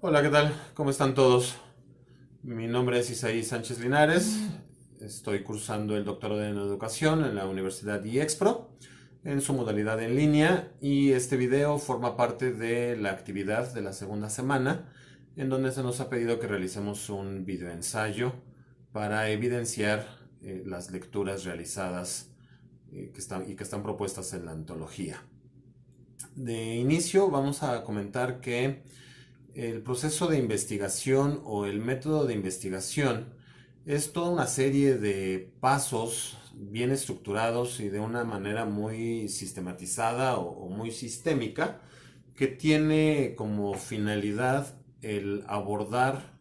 Hola, ¿qué tal? ¿Cómo están todos? Mi nombre es Isaí Sánchez Linares. Estoy cursando el doctorado en educación en la Universidad IEXPRO en su modalidad en línea y este video forma parte de la actividad de la segunda semana en donde se nos ha pedido que realicemos un videoensayo para evidenciar las lecturas realizadas que están propuestas en la antología. De inicio vamos a comentar que el proceso de investigación o el método de investigación es toda una serie de pasos bien estructurados y de una manera muy sistematizada o muy sistémica que tiene como finalidad el abordar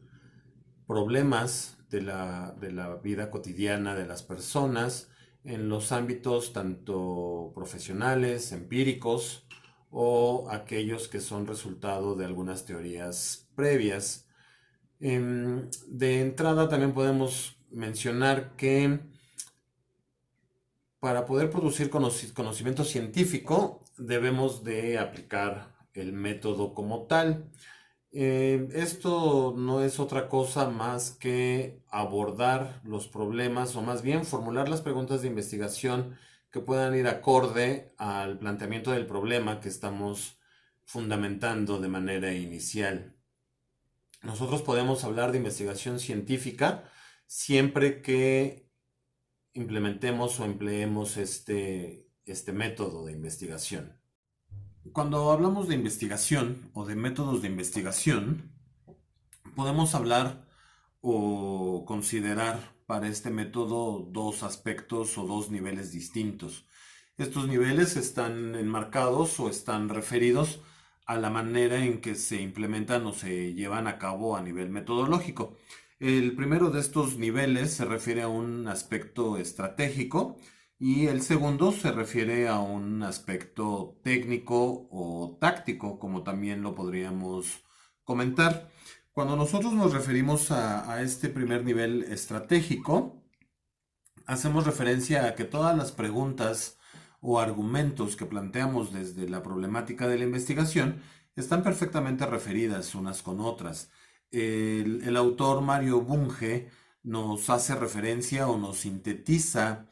problemas de la vida cotidiana de las personas en los ámbitos tanto profesionales, empíricos o aquellos que son resultado de algunas teorías previas. De entrada también podemos mencionar que para poder producir conocimiento científico debemos de aplicar el método como tal. Esto no es otra cosa más que abordar los problemas o más bien formular las preguntas de investigación que puedan ir acorde al planteamiento del problema que estamos fundamentando de manera inicial. Nosotros podemos hablar de investigación científica siempre que implementemos o empleemos este método de investigación. Cuando hablamos de investigación o de métodos de investigación, podemos hablar o considerar para este método dos aspectos o dos niveles distintos. Estos niveles están enmarcados o están referidos a la manera en que se implementan o se llevan a cabo a nivel metodológico. El primero de estos niveles se refiere a un aspecto estratégico y el segundo se refiere a un aspecto técnico o táctico, como también lo podríamos comentar. Cuando nosotros nos referimos a este primer nivel estratégico, hacemos referencia a que todas las preguntas o argumentos que planteamos desde la problemática de la investigación están perfectamente referidas unas con otras. El autor Mario Bunge nos hace referencia o nos sintetiza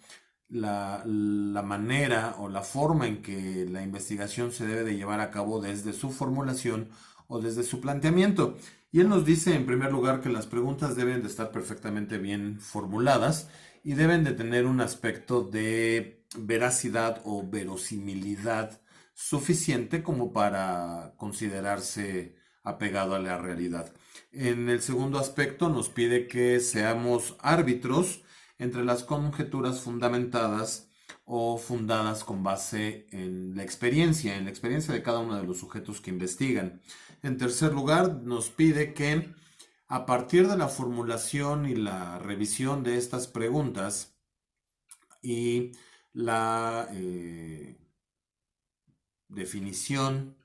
la manera o la forma en que la investigación se debe de llevar a cabo desde su formulación o desde su planteamiento. Y él nos dice en primer lugar que las preguntas deben de estar perfectamente bien formuladas y deben de tener un aspecto de veracidad o verosimilidad suficiente como para considerarse apegado a la realidad. En el segundo aspecto nos pide que seamos árbitros entre las conjeturas fundamentadas o fundadas con base en la experiencia de cada uno de los sujetos que investigan. En tercer lugar, nos pide que a partir de la formulación y la revisión de estas preguntas y la definición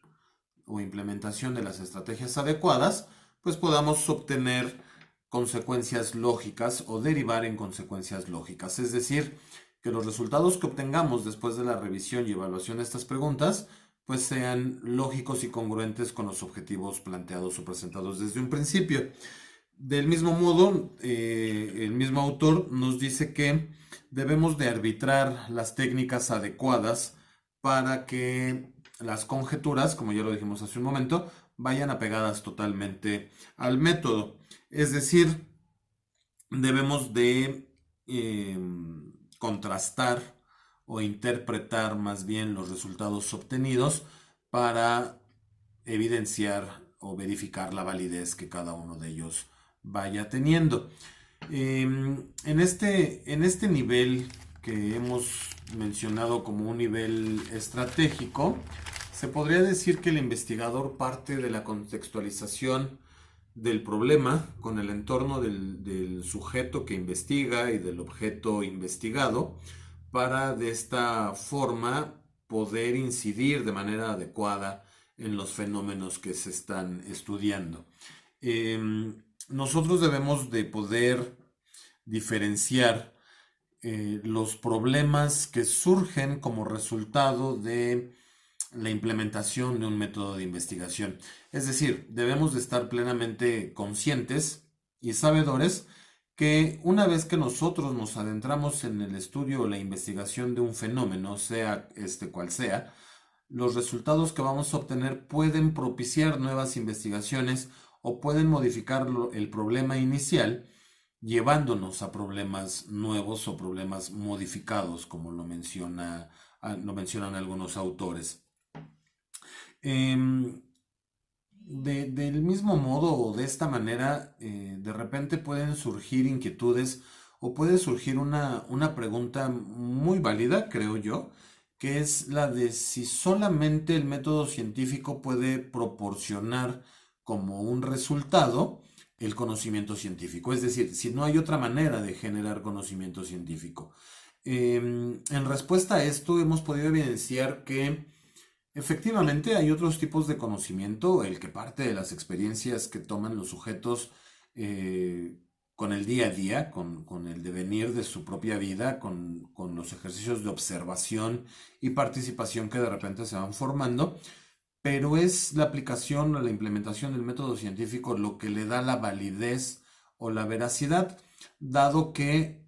o implementación de las estrategias adecuadas, pues podamos obtener consecuencias lógicas o derivar en consecuencias lógicas. Es decir, que los resultados que obtengamos después de la revisión y evaluación de estas preguntas, pues sean lógicos y congruentes con los objetivos planteados o presentados desde un principio. Del mismo modo, el mismo autor nos dice que debemos de arbitrar las técnicas adecuadas para que las conjeturas, como ya lo dijimos hace un momento, vayan apegadas totalmente al método. Es decir, debemos de contrastar o interpretar más bien los resultados obtenidos para evidenciar o verificar la validez que cada uno de ellos vaya teniendo. En este nivel que hemos mencionado como un nivel estratégico, se podría decir que el investigador parte de la contextualización del problema con el entorno del sujeto que investiga y del objeto investigado para de esta forma poder incidir de manera adecuada en los fenómenos que se están estudiando. Nosotros debemos de poder diferenciar los problemas que surgen como resultado de la implementación de un método de investigación. Es decir, debemos de estar plenamente conscientes y sabedores que una vez que nosotros nos adentramos en el estudio o la investigación de un fenómeno, sea este cual sea, los resultados que vamos a obtener pueden propiciar nuevas investigaciones o pueden modificar el problema inicial, llevándonos a problemas nuevos o problemas modificados, como lo mencionan algunos autores. Em, del mismo modo o de esta manera, de repente pueden surgir inquietudes o puede surgir una pregunta muy válida, creo yo, que es la de si solamente el método científico puede proporcionar como un resultado el conocimiento científico. Es decir, si no hay otra manera de generar conocimiento científico. En respuesta a esto, hemos podido evidenciar que efectivamente, hay otros tipos de conocimiento, el que parte de las experiencias que toman los sujetos eh, con el día a día, con el devenir de su propia vida, con los ejercicios de observación y participación que de repente se van formando, pero es la aplicación o la implementación del método científico lo que le da la validez o la veracidad, dado que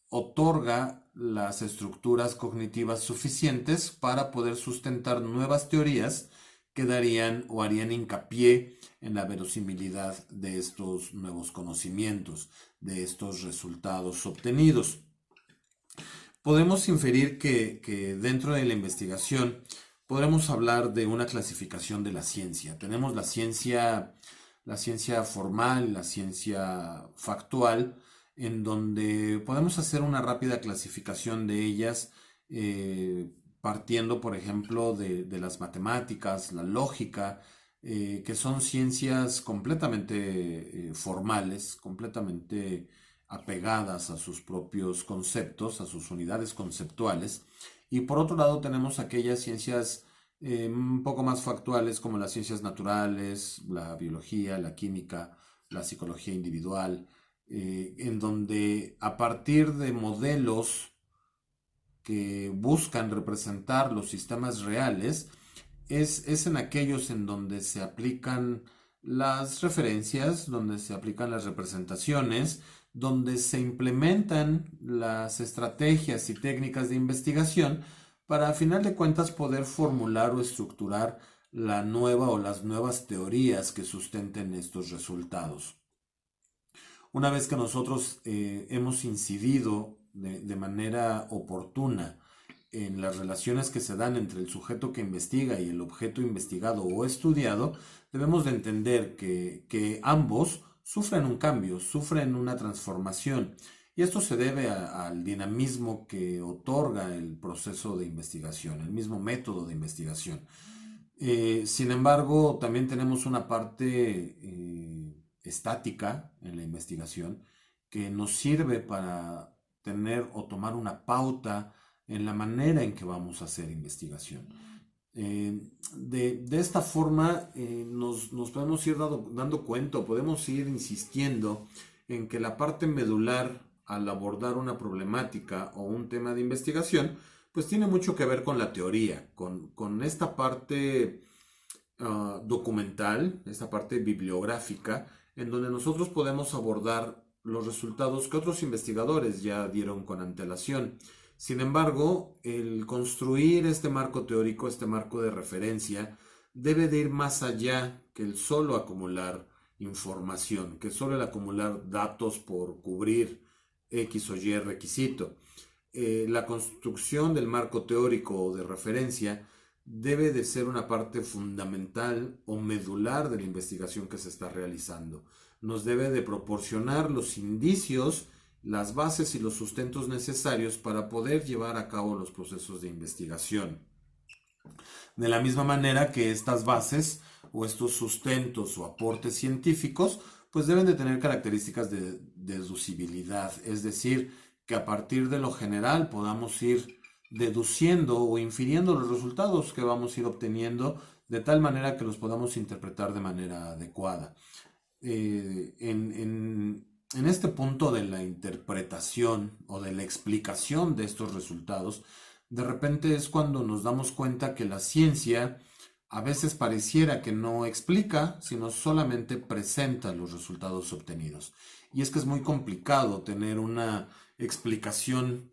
otorga las estructuras cognitivas suficientes para poder sustentar nuevas teorías que darían o harían hincapié en la verosimilidad de estos nuevos conocimientos, de estos resultados obtenidos. Podemos inferir que dentro de la investigación podremos hablar de una clasificación de la ciencia. Tenemos la ciencia formal, la ciencia factual, en donde podemos hacer una rápida clasificación de ellas, partiendo, por ejemplo, de las matemáticas, la lógica, que son ciencias completamente formales, completamente apegadas a sus propios conceptos, a sus unidades conceptuales. Y por otro lado tenemos aquellas ciencias un poco más factuales como las ciencias naturales, la biología, la química, la psicología individual, en donde a partir de modelos que buscan representar los sistemas reales, es en aquellos en donde se aplican las referencias, donde se aplican las representaciones, donde se implementan las estrategias y técnicas de investigación para a final de cuentas poder formular o estructurar la nueva o las nuevas teorías que sustenten estos resultados. Una vez que nosotros hemos incidido de manera oportuna en las relaciones que se dan entre el sujeto que investiga y el objeto investigado o estudiado, debemos de entender que ambos sufren un cambio, sufren una transformación. Y esto se debe al dinamismo que otorga el proceso de investigación, el mismo método de investigación. Sin embargo, también tenemos una parte estática en la investigación que nos sirve para tener o tomar una pauta en la manera en que vamos a hacer investigación. De esta forma nos podemos ir dando cuenta, podemos ir insistiendo en que la parte medular al abordar una problemática o un tema de investigación, pues tiene mucho que ver con la teoría, con esta parte documental, esta parte bibliográfica, en donde nosotros podemos abordar los resultados que otros investigadores ya dieron con antelación. Sin embargo, el construir este marco teórico, este marco de referencia, debe de ir más allá que el solo acumular información, que solo el acumular datos por cubrir X o Y requisito. La construcción del marco teórico de referencia debe de ser una parte fundamental o medular de la investigación que se está realizando. Nos debe de proporcionar los indicios, las bases y los sustentos necesarios para poder llevar a cabo los procesos de investigación. De la misma manera que estas bases o estos sustentos o aportes científicos pues deben de tener características de deducibilidad, es decir, que a partir de lo general podamos ir deduciendo o infiriendo los resultados que vamos a ir obteniendo de tal manera que los podamos interpretar de manera adecuada. En este punto de la interpretación o de la explicación de estos resultados, de repente es cuando nos damos cuenta que la ciencia a veces pareciera que no explica, sino solamente presenta los resultados obtenidos. Y es que es muy complicado tener una explicación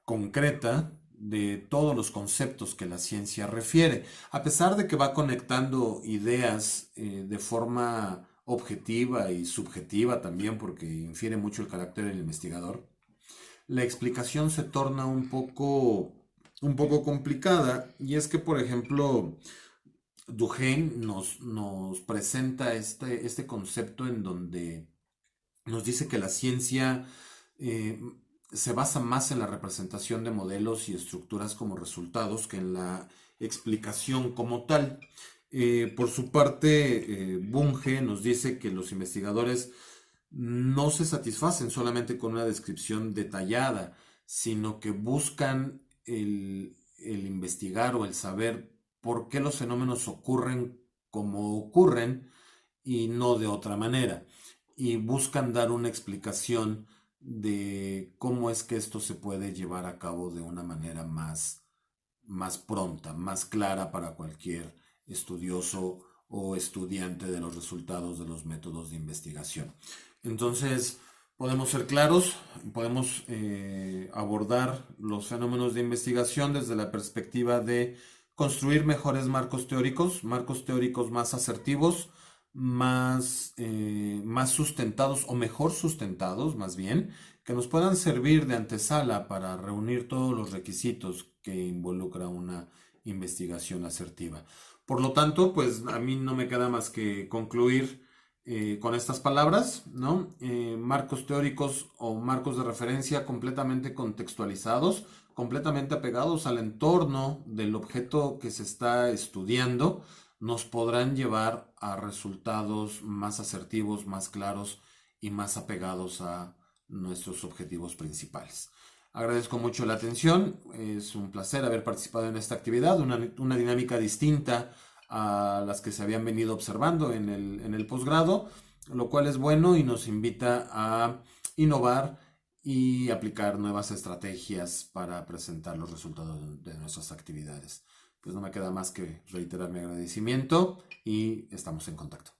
concreta de todos los conceptos que la ciencia refiere, a pesar de que va conectando ideas de forma objetiva y subjetiva también, porque infiere mucho el carácter del investigador. La explicación se torna un poco complicada, y es que, por ejemplo, Duhigg nos presenta este concepto en donde nos dice que la ciencia eh, se basa más en la representación de modelos y estructuras como resultados que en la explicación como tal. Por su parte, Bunge nos dice que los investigadores no se satisfacen solamente con una descripción detallada, sino que buscan el investigar o el saber por qué los fenómenos ocurren como ocurren y no de otra manera. Y buscan dar una explicación de cómo es que esto se puede llevar a cabo de una manera más pronta, más clara para cualquier estudioso o estudiante de los resultados de los métodos de investigación. Entonces, podemos ser claros, podemos abordar los fenómenos de investigación desde la perspectiva de construir mejores marcos teóricos más asertivos, más sustentados o mejor sustentados, más bien, que nos puedan servir de antesala para reunir todos los requisitos que involucra una investigación asertiva. Por lo tanto, pues a mí no me queda más que concluir con estas palabras, ¿no? Marcos teóricos o marcos de referencia completamente contextualizados, completamente apegados al entorno del objeto que se está estudiando, nos podrán llevar a resultados más asertivos, más claros y más apegados a nuestros objetivos principales. Agradezco mucho la atención, es un placer haber participado en esta actividad, una dinámica distinta a las que se habían venido observando en el posgrado, lo cual es bueno y nos invita a innovar y aplicar nuevas estrategias para presentar los resultados de nuestras actividades. Pues no me queda más que reiterar mi agradecimiento y estamos en contacto.